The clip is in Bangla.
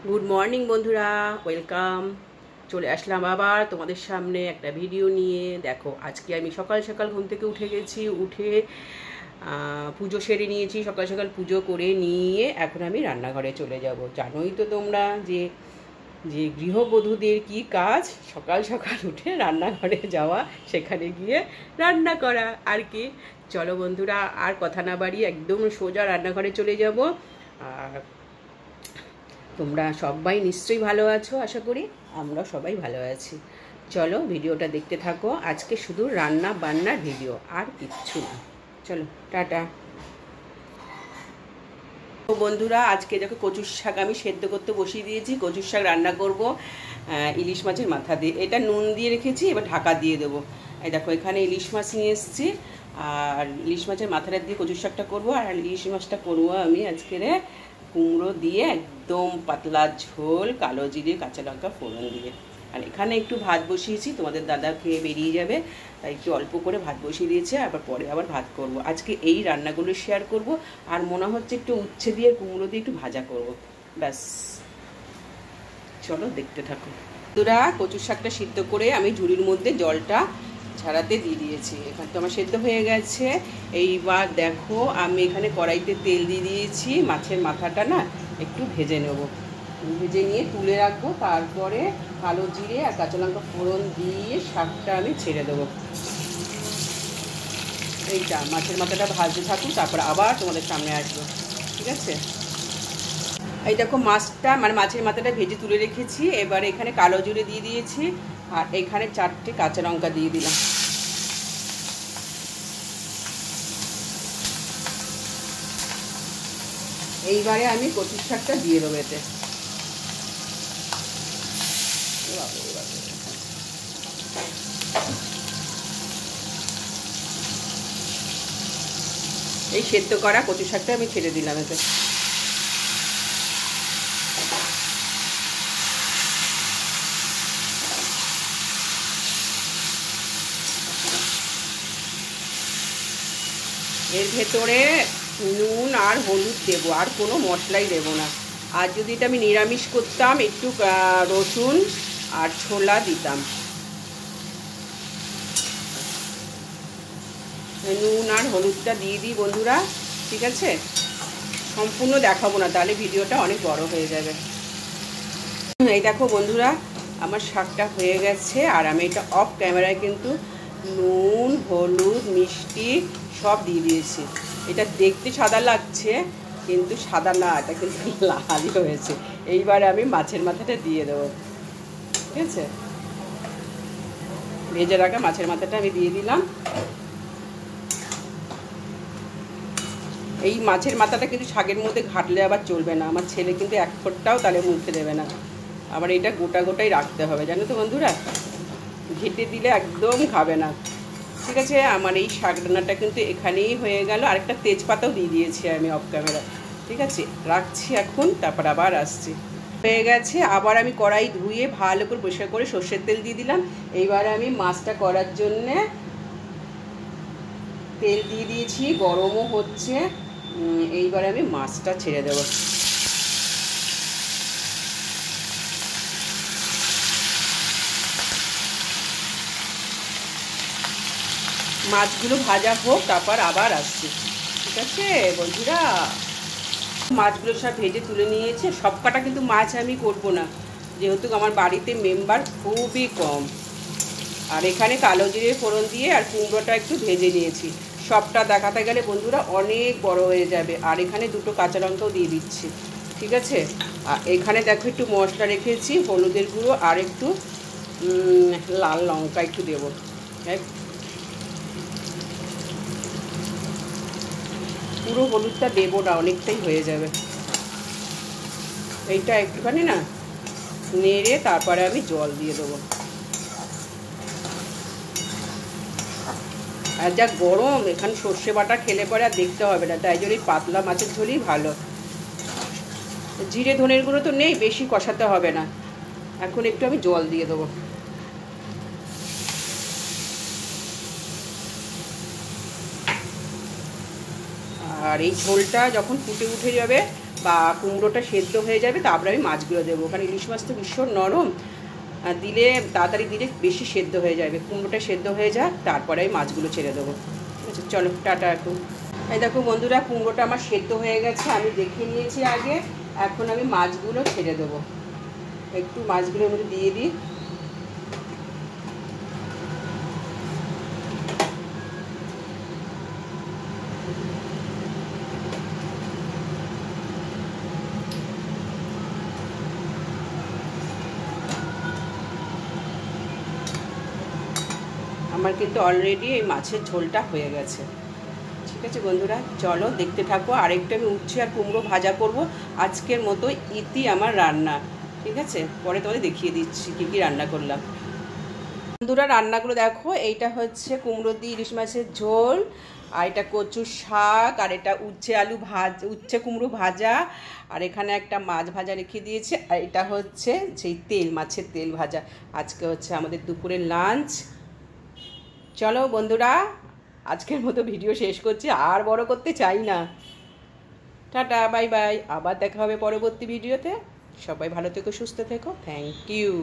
গুড মর্নিং বন্ধুরা, ওয়েলকাম। চলে আসলাম আবার তোমাদের সামনে একটা ভিডিও নিয়ে। দেখো, আজকে আমি সকাল সকাল ঘুম থেকে উঠে গেছি। উঠে পুজো সেরে নিয়েছি। সকাল সকাল পুজো করে নিয়ে এখন আমি রান্নাঘরে চলে যাব। জানোই তো তোমরা যে যে গৃহবধূদের কি কাজ, সকাল সকাল উঠে রান্নাঘরে যাওয়া, সেখানে গিয়ে রান্না করা আর কি। চলো বন্ধুরা, আর কথা না বাড়িয়ে একদম সোজা রান্নাঘরে চলে যাব। আর তোমরা সবাই নিশ্চয়ই ভালো আছো, আশা করি আমরা সবাই ভালো আছি। চলো ভিডিওটা দেখতে থাকো। আজকে শুধু রান্না বান্নার ভিডিও, আর কিচ্ছু না। চলো টাটা। তো বন্ধুরা, আজকে দেখো কচুর শাক আমি সেদ্ধ করতে বসিয়ে দিয়েছি। কচুর শাক রান্না করব ইলিশ মাছের মাথা দিয়ে। এটা নুন দিয়ে রেখেছি, এবার ঢাকা দিয়ে দেবো। এই দেখো, এখানে ইলিশ মাছ নিয়ে এসেছি, আর ইলিশ মাছের মাথাটা দিয়ে কচুর শাকটা করবো। আর ইলিশ মাছটা করবো আমি আজকের কুমড়ো দিয়ে, একদম পাতলা ঝোল, কালো জিরে কাঁচা লঙ্কা ফোড়ন দিয়ে। আর এখানে একটু ভাত বসিয়েছি, তোমাদের দাদা খেয়ে বেরিয়ে যাবে, তাই একটু অল্প করে ভাত বসিয়ে দিয়েছে। আবার পরে আবার ভাত করব। আজকে এই রান্নাগুলো শেয়ার করব। আর মনে হচ্ছে একটু উচ্ছে দিয়ে কুমড়ো দিয়ে একটু ভাজা করব, ব্যাস। চলো দেখতে থাকো। তোরা কচুর শাকটা সিদ্ধ করে আমি ঝুড়ির মধ্যে জলটা ছাড়াতে দিয়ে দিয়েছি। এখানে তো আমার সেদ্ধ হয়ে গেছে। এইবার দেখো, আমি এখানে কড়াইতে তেল দিয়ে দিয়েছি। মাছের মাথাটা না একটু ভেজে নেব, ভেজে নিয়ে তুলে রাখবো। তারপরে কালো জিরে আর কাঁচা লঙ্কা ফোড়ন দিয়ে শাকটা আমি ছেড়ে দেবো। এইটা মাছের মাথাটা ভাজতে থাকুক, তারপর আবার তোমাদের সামনে আসবো, ঠিক আছে? এই দেখো, মাছটা মানে মাছের মাথাটা ভেজে তুলে রেখেছি। এবার এখানে কালো জিরে দিয়ে দিয়েছি, আর এখানে 4টে কাঁচা লঙ্কা দিয়ে দিলাম। এইবারে আমি কচুর শাকটা দিয়ে দেবো এতে। এই সেদ্ধ করা কচু শাকটা আমি ছেড়ে দিলাম এতে। এর ভেতরে নুন আর হলুদ দেবো, আর কোনো মশলাই দেবো না। আর যদি এটা আমি নিরামিষ করতাম, একটু রসুন আর ছোলা দিতাম। নুন আর হলুদটা দিয়ে দিই বন্ধুরা, ঠিক আছে? সম্পূর্ণ দেখাবো না, তাহলে ভিডিওটা অনেক বড় হয়ে যাবে। এই দেখো বন্ধুরা, আমার শাকটা হয়ে গেছে। আর আমি এটা অফ ক্যামেরায় কিন্তু নুন হলুদ মিষ্টি সব দিয়ে দিয়েছি। এটা দেখতে সাদা লাগছে, কিন্তু সাদা না, এটা কিন্তু লালই হয়েছে। এইবারে আমি মাছের মাথাটা দিয়ে দেবো, ঠিক আছে? ভেজে রাখা মাছের মাথাটা আমি দিয়ে দিলাম। এই মাছের মাথাটা কিন্তু শাকের মধ্যে ঘাটলে আবার চলবে না। আমার ছেলে কিন্তু এক ফোঁটাও তালে মুখে দেবে না। আবার এটা গোটা গোটাই রাখতে হবে, জানো তো বন্ধুরা, ঘেটে দিলে একদম খাবে না, ঠিক আছে? আমার এই শাক রান্নাটা কিন্তু এখানেই হয়ে গেল। আরেকটা তেজপাতাও দিয়ে দিয়েছি আমি অফ ক্যামেরা, ঠিক আছে? রাখছি এখন, তারপর আবার আসছি। হয়ে গেছে। আবার আমি কড়াই ধুয়ে ভালো করে পরিষ্কার করে সর্ষের তেল দিয়ে দিলাম। এইবার আমি মাছটা করার জন্যে তেল দিয়ে দিয়েছি, গরমও হচ্ছে। এইবারে আমি মাছটা ছেড়ে দেবো। মাছগুলো ভাজা হোক, তারপর আবার আসছি, ঠিক আছে বন্ধুরা? মাছগুলো সব ভেজে তুলে নিয়েছে। সব কটা কিন্তু মাছ আমি করবো না, যেহেতু আমার বাড়িতে মেম্বার খুবই কম। আর এখানে কালো জিরে ফোড়ন দিয়ে আর কুমড়োটা একটু ভেজে নিয়েছি। সবটা দেখাতে গেলে বন্ধুরা অনেক বড় হয়ে যাবে। আর এখানে 2টো কাঁচা লঙ্কাও দিয়ে দিচ্ছি, ঠিক আছে? আর এখানে দেখো একটু মশলা রেখেছি, হলুদের গুঁড়ো আর একটু লাল লঙ্কা একটু দেবো। পুরো হলুদটা দেবো না, অনেকটাই হয়ে যাবে। এইটা একটুখানি না নেড়ে তারপরে আমি জল দিয়ে দেবো। আর যা গরম, এখানে সর্ষে বাটা খেলে পরে আর দেখতে হবে না, তাই জন্য পাতলা মাছের ঝোলই ভালো। জিরে ধনের গুঁড়ো তো নেই, বেশি কষাতে হবে না। এখন একটু আমি জল দিয়ে দেবো। আর এই ঝোলটা যখন ফুটে উঠে যাবে, বা কুমড়োটা সেদ্ধ হয়ে যাবে, তারপরে আমি মাছগুলো দেবো। কারণ ইলিশ মাছ তো ভীষণ নরম, দিলে তাড়াতাড়ি দিলে বেশি সেদ্ধ হয়ে যাবে। কুমড়োটা সেদ্ধ হয়ে যাক, তারপরে আমি মাছগুলো ছেড়ে দেবো। ঠিক আছে, চলো টাটা। এখন এই দেখো বন্ধুরা, কুমড়োটা আমার সেদ্ধ হয়ে গেছে, আমি দেখে নিয়েছি আগে। এখন আমি মাছগুলো ছেড়ে দেবো। একটু মাছগুলোর মধ্যে দিয়ে দিই। আমার কিন্তু অলরেডি এই মাছের ঝোলটা হয়ে গেছে। ঠিক আছে বন্ধুরা, চলো দেখতে থাকো। আরেকটা আমি উচ্ছে আর কুমড়ো ভাজা করব। আজকের মতো ইতি আমার রান্না। ঠিক আছে, পরে তোমাদের দেখিয়ে দিচ্ছি কী কী রান্না করলাম। বন্ধুরা রান্নাগুলো দেখো, এইটা হচ্ছে কুমড়ো দিয়ে ইলিশ মাছের ঝোল, আর এটা কচুর শাক, আর এটা উচ্ছে আলু ভাজা, উচ্ছে কুমড়ো ভাজা, আর এখানে একটা মাছ ভাজা রেখে দিয়েছে, আর এটা হচ্ছে সেই তেল, মাছের তেল ভাজা। আজকে হচ্ছে আমাদের দুপুরের লাঞ্চ। চলো বন্ধুরা, আজকের মতো ভিডিও শেষ করছি, আর বড় করতে চাই না। টাটা, বাই বাই, আবার দেখা হবে পরবর্তী ভিডিওতে। সবাই ভালো থেকো, সুস্থ থেকো, থ্যাংক ইউ।